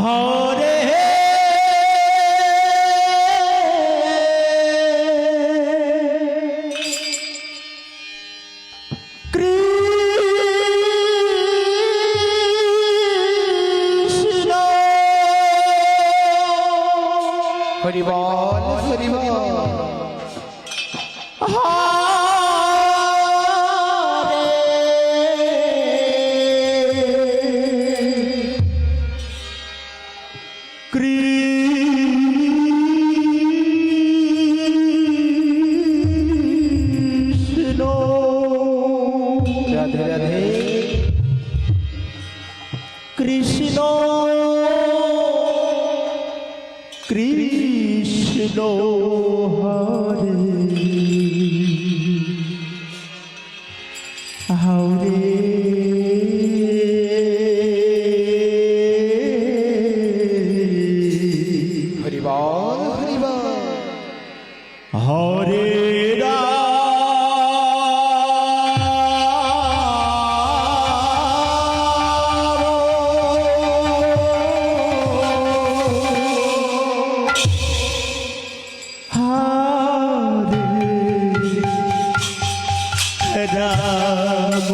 হরে কৃষ্ণ হরি বল হরি বল রাধে রাধে কৃষ্ণ কৃষ্ণ হরে হরে হরি বল হরি বল হরে রাম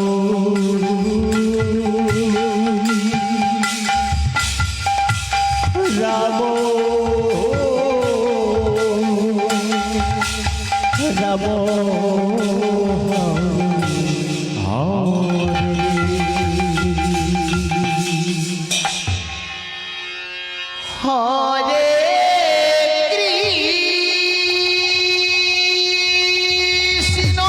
রাম হরে কৃষ্ণ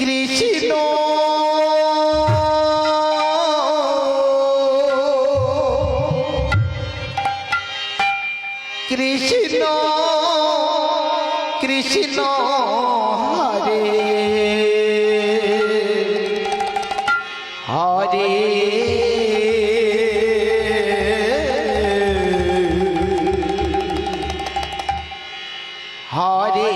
কৃষ্ণ কৃষ্ণ কৃষ্ণ হরে হরে হরে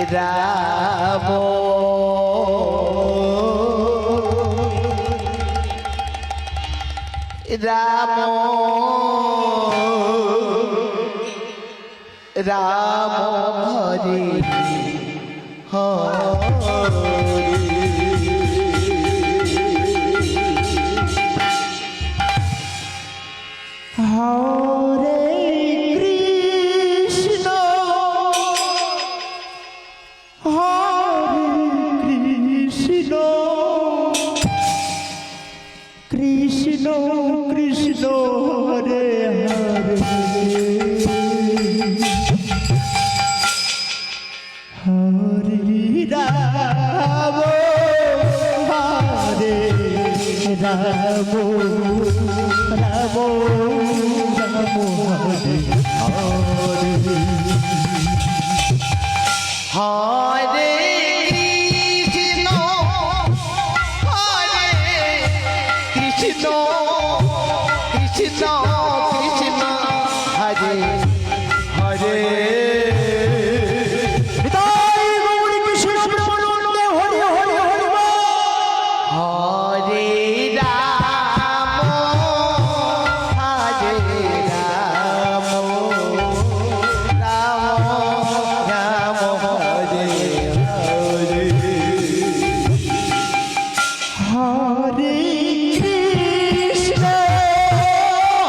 রাম রাম রাম হরে হরে হরে কৃষ্ণ কৃষ্ণ কৃষ্ণ হরে হরে হরে রাম হরে রাম রাম রাম হরে হরে হরে কৃষ্ণ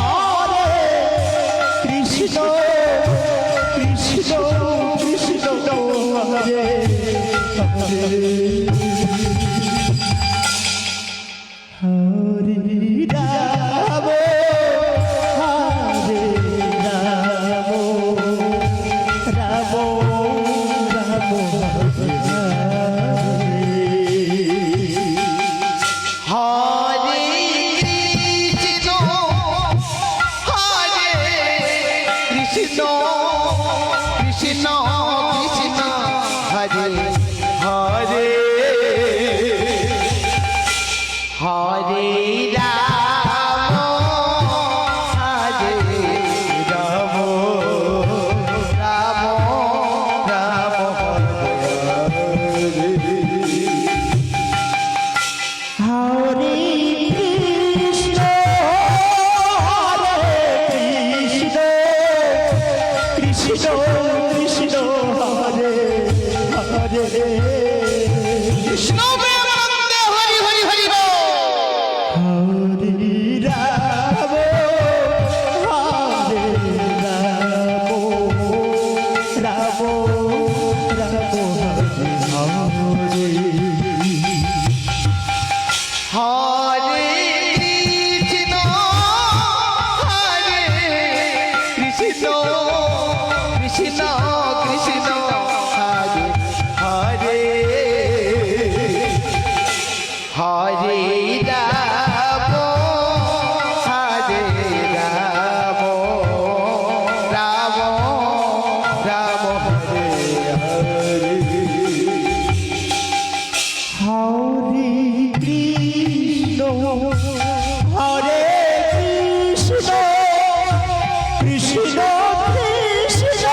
হরে কৃষ্ণ কৃষ্ণ কৃষ্ণ হরে হরে কৃষ্ণ কৃষ্ণ কৃষ্ণ হরে হরে হরে রাম হরে রাম রাম রাম হরে হরে কৃষ্ণ হরে কৃষ্ণ কৃষ্ণ কৃষ্ণ হরে হরে কৃষ্ণ প্রেমানন্দে হরি হরি হরি বল। হরে রাম হরে রাম রাম রাম হরে হরে হরে কৃষ্ণ হরে কৃষ্ণ কৃষ্ণ কৃষ্ণ হরে হরে হরে রাম হরে রাম রাম রাম হরে হরে হরে কৃষ্ণ হরে কৃষ্ণ কৃষ্ণ কৃষ্ণ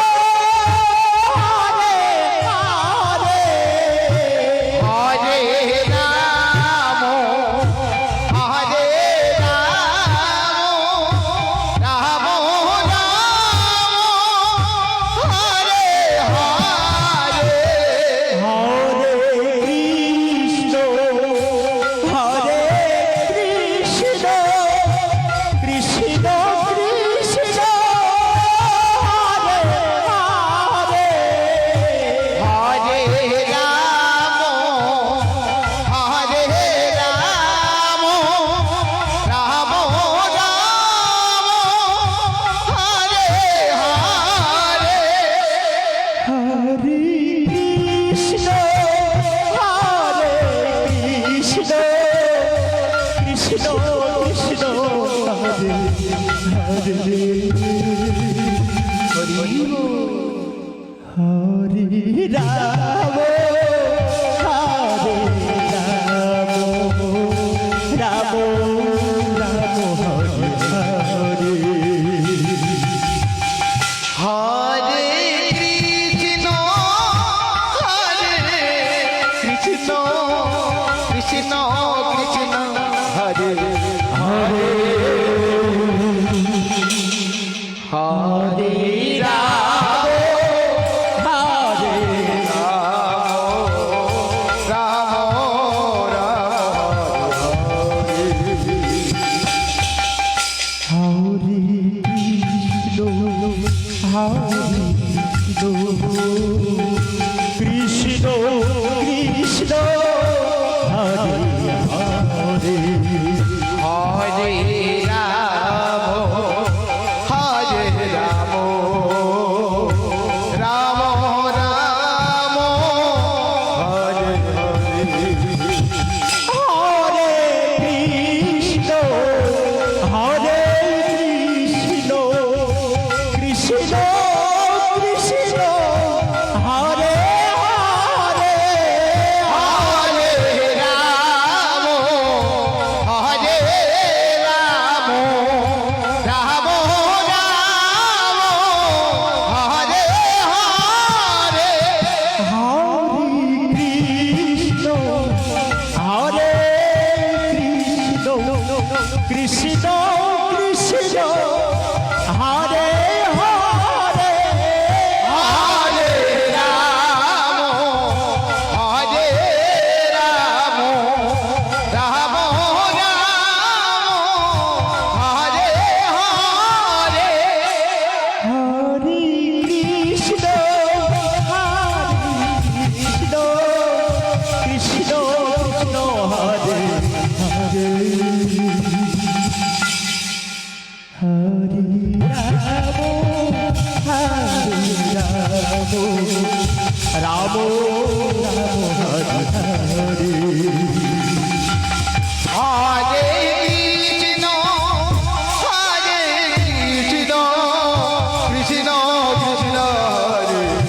হরে হরে হরে রাম হরে রাম রাম রাম হরে হরে হরে কৃষ্ণ হরে কৃষ্ণ কৃষ্ণ কৃষ্ণ হরে হরে হরে রাম হরে রাম রাম রাম হরে হরে হরে কৃষ্ণ হরে কৃষ্ণ কৃষ্ণ কৃষ্ণ হরে হরে হরে রাম হরে রাম রাম রাম হরে হরে হরে কৃষ্ণ হরে কৃষ্ণ কৃষ্ণ কৃষ্ণ হরে হরে হরে রাম হরে রাম রাম হরে হরে কৃষ্ণ কৃষ্ণ হরে হরে হরে রাম হরে রাম রাম রাম হরে হরে হরে কৃষ্ণ হরে কৃষ্ণ কৃষ্ণ কৃষ্ণ হরে হরে হরে রাম হরে রাম রাম রাম হরে হরে হরে কৃষ্ণ হরে কৃষ্ণ কৃষ্ণ কৃষ্ণ হরে হরে হরে রাম হরে রাম রাম রাম হরে হরে হরে কৃষ্ণ কৃষ্ণ কৃষ্ণ কৃষ্ণ হরে হরে হরে রাম রাম হরে হরে হরে কৃষ্ণ হরে কৃষ্ণ কৃষ্ণ কৃষ্ণ হরে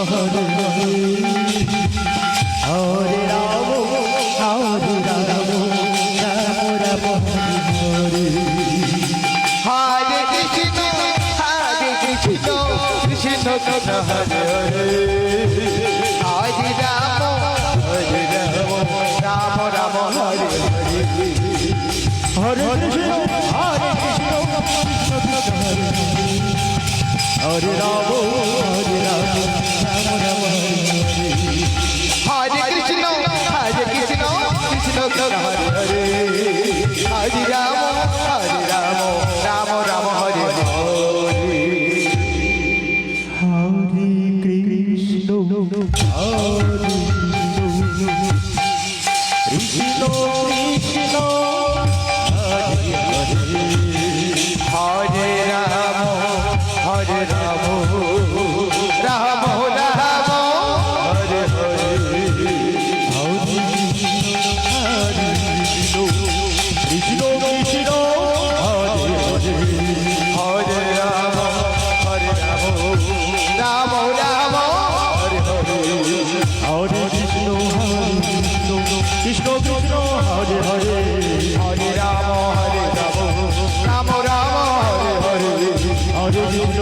হরে হরে হরে রাম রাম রাম রাম হরে হরে কৃষ্ণ কৃষ্ণ কৃষ্ণ হরে হরে হরে রাম রাম রাম হরে হরে হরে কৃষ্ণ কৃষ্ণ কৃষ্ণ হরে রাম রাম রাম হরে কৃষ্ণ কৃষ্ণ কৃষ্ণ হরে হরে হরে রাম রাম রাম হরে হরে হরে কৃষ্ণ হরে কৃষ্ণ কৃষ্ণ হরে হরে হরে রাম রাম রাম হরে হরে কৃষ্ণ কৃষ্ণ হরে হরে হরে রাম রাম রাম হরে হরে হরে কৃষ্ণ কৃষ্ণ কৃষ্ণ হরে হরে হরে রাম রাম রাম হরে হরে হরে কৃষ্ণ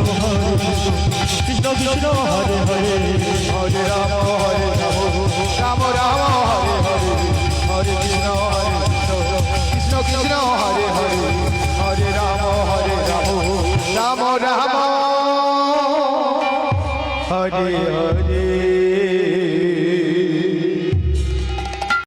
কৃষ্ণ কৃষ্ণ হরে হরে হরে রাম রাম রাম হরে হরে হরে কৃষ্ণ কৃষ্ণ কৃষ্ণ হরে হরে হরে রাম রাম রাম হরে হরে